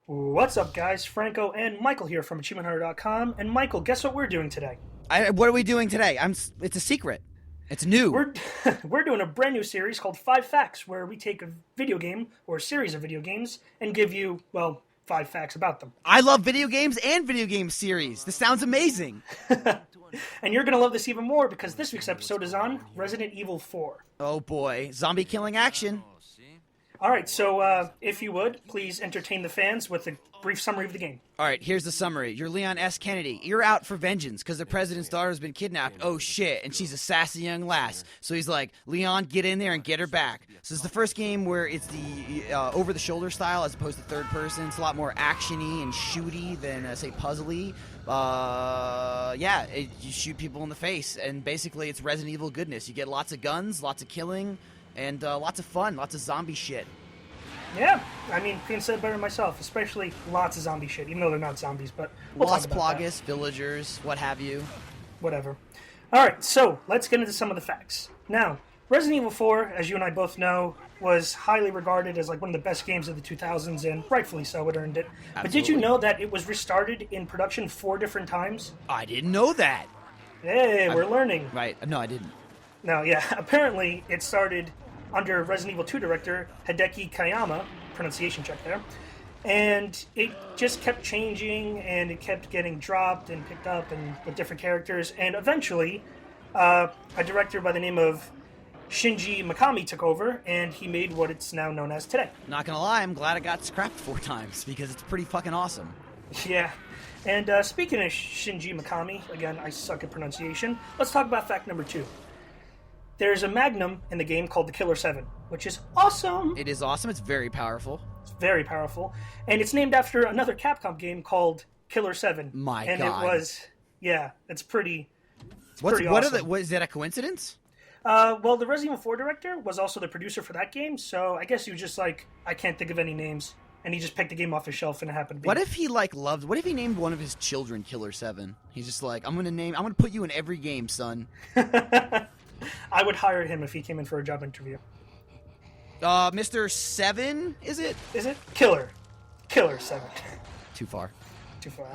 What's up, guys? Franco and Michael here from AchievementHunter.com. And Michael, guess what we're doing today? What are we doing today? It's a secret. It's new. We're doing a brand new series called 5 Facts, where we take a video game or a series of video games and give you, well, 5 facts about them. I love video games and video game series. This sounds amazing. And you're going to love this even more because this week's episode is on Resident Evil 4. Oh boy, zombie killing action. All right, so if you would, please entertain the fans with a brief summary of the game. All right, here's the summary. You're Leon S. Kennedy. You're out for vengeance because the president's daughter has been kidnapped. Oh, shit. And she's a sassy young lass. So he's like, Leon, get in there and get her back. So it's the first game where it's the over-the-shoulder style as opposed to third person. It's a lot more action-y and shooty than, say, puzzly. You shoot people in the face. And basically, it's Resident Evil goodness. You get lots of guns, lots of killing, and lots of fun, lots of zombie shit. Yeah, I mean, couldn't say it better myself, especially lots of zombie shit, even though they're not zombies, but we'll Los talk about Plagas, that. villagers, what have you. Whatever. All right, so let's get into some of the facts. Now, Resident Evil 4, as you and I both know, was highly regarded as like one of the best games of the 2000s, and rightfully so, it earned it. Absolutely. But did you know that it was restarted in production 4 different times? I didn't know that. Hey, we're learning. Right. No, I didn't. No, yeah, apparently it started under Resident Evil 2 director Hideki Kayama, pronunciation check there, and it just kept changing and it kept getting dropped and picked up and with different characters, and eventually a director by the name of Shinji Mikami took over and he made what it's now known as today. Not gonna lie, I'm glad it got scrapped 4 times because it's pretty fucking awesome. Yeah. And speaking of Shinji Mikami, again, I suck at pronunciation, let's talk about fact number 2. There's a magnum in the game called the Killer 7, which is awesome. It is awesome. It's very powerful. It's very powerful. And it's named after another Capcom game called Killer 7. My and God. It was, yeah, it's pretty What awesome. is that a coincidence? Well, the Resident Evil 4 director was also the producer for that game, so I guess he was just like, I can't think of any names. And he just picked the game off his shelf and it happened to be. What if he what if he named one of his children Killer 7? He's just like, I'm gonna put you in every game, son. I would hire him if he came in for a job interview. Mr. 7, is it? Is it? Killer 7. Too far. Too far.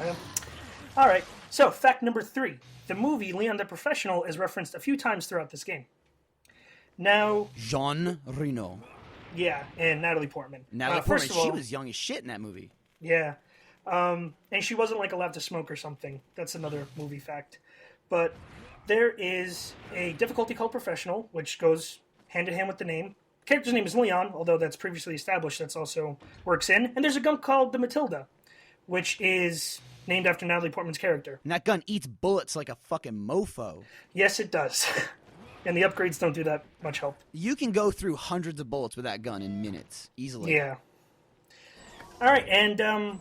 All right. So, fact number 3. The movie Leon the Professional is referenced a few times throughout this game. Now... Jean Reno. Yeah, and Natalie Portman. Natalie Portman, first of all, she was young as shit in that movie. Yeah. And she wasn't, like, allowed to smoke or something. That's another movie fact. But there is a difficulty called Professional, which goes hand-in-hand with the name. The character's name is Leon, although that's previously established. That's also works in. And there's a gun called the Matilda, which is named after Natalie Portman's character. And that gun eats bullets like a fucking mofo. Yes, it does. And the upgrades don't do that much help. You can go through hundreds of bullets with that gun in minutes, easily. Yeah. All right, and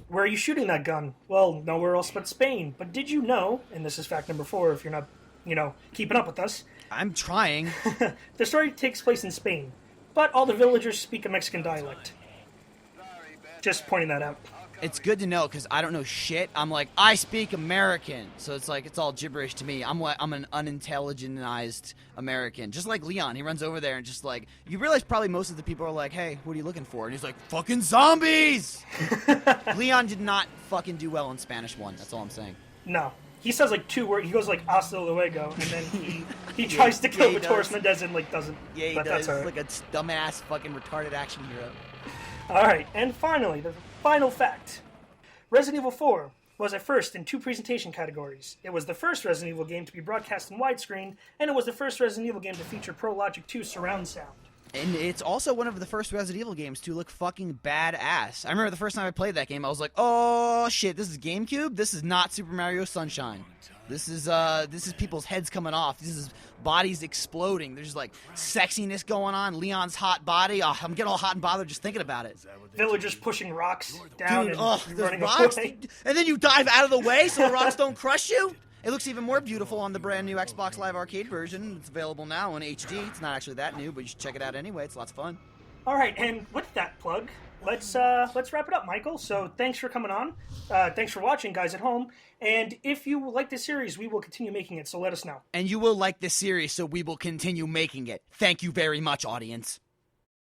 where are you shooting that gun? Well, nowhere else but Spain. But did you know, and this is fact number 4 if you're not, keeping up with us. I'm trying. The story takes place in Spain, but all the villagers speak a Mexican dialect. Just pointing that out. It's good to know because I don't know shit. I'm like, I speak American, so it's like it's all gibberish to me. I'm an unintelligentized American, just like Leon. He runs over there and just like you realize probably most of the people are like, "Hey, what are you looking for?" And he's like, "Fucking zombies." Leon did not fucking do well in Spanish 1. That's all I'm saying. No, he says like 2 words. He goes like "hasta luego," and then he tries to kill Torres Mendez and like doesn't. Yeah, he but does. That's all right. Like a dumbass fucking retarded action hero. All right, and finally, the final fact. Resident Evil 4 was at first in 2 presentation categories. It was the first Resident Evil game to be broadcast in widescreen, and it was the first Resident Evil game to feature Pro Logic 2 surround sound. And it's also one of the first Resident Evil games to look fucking badass. I remember the first time I played that game, I was like, oh shit, this is GameCube? This is not Super Mario Sunshine. This is people's heads coming off. This is bodies exploding. There's like sexiness going on. Leon's hot body. Oh, I'm getting all hot and bothered just thinking about it. Villagers pushing rocks down Dude, and running rocks, away. and then you dive out of the way so the rocks don't crush you. It looks even more beautiful on the brand new Xbox Live Arcade version. It's available now in HD. It's not actually that new, but you should check it out anyway. It's lots of fun. All right, and with that plug, let's wrap it up, Michael. So thanks for coming on. Thanks for watching, guys at home. And if you like this series, we will continue making it, so let us know. And you will like this series, so we will continue making it. Thank you very much, audience.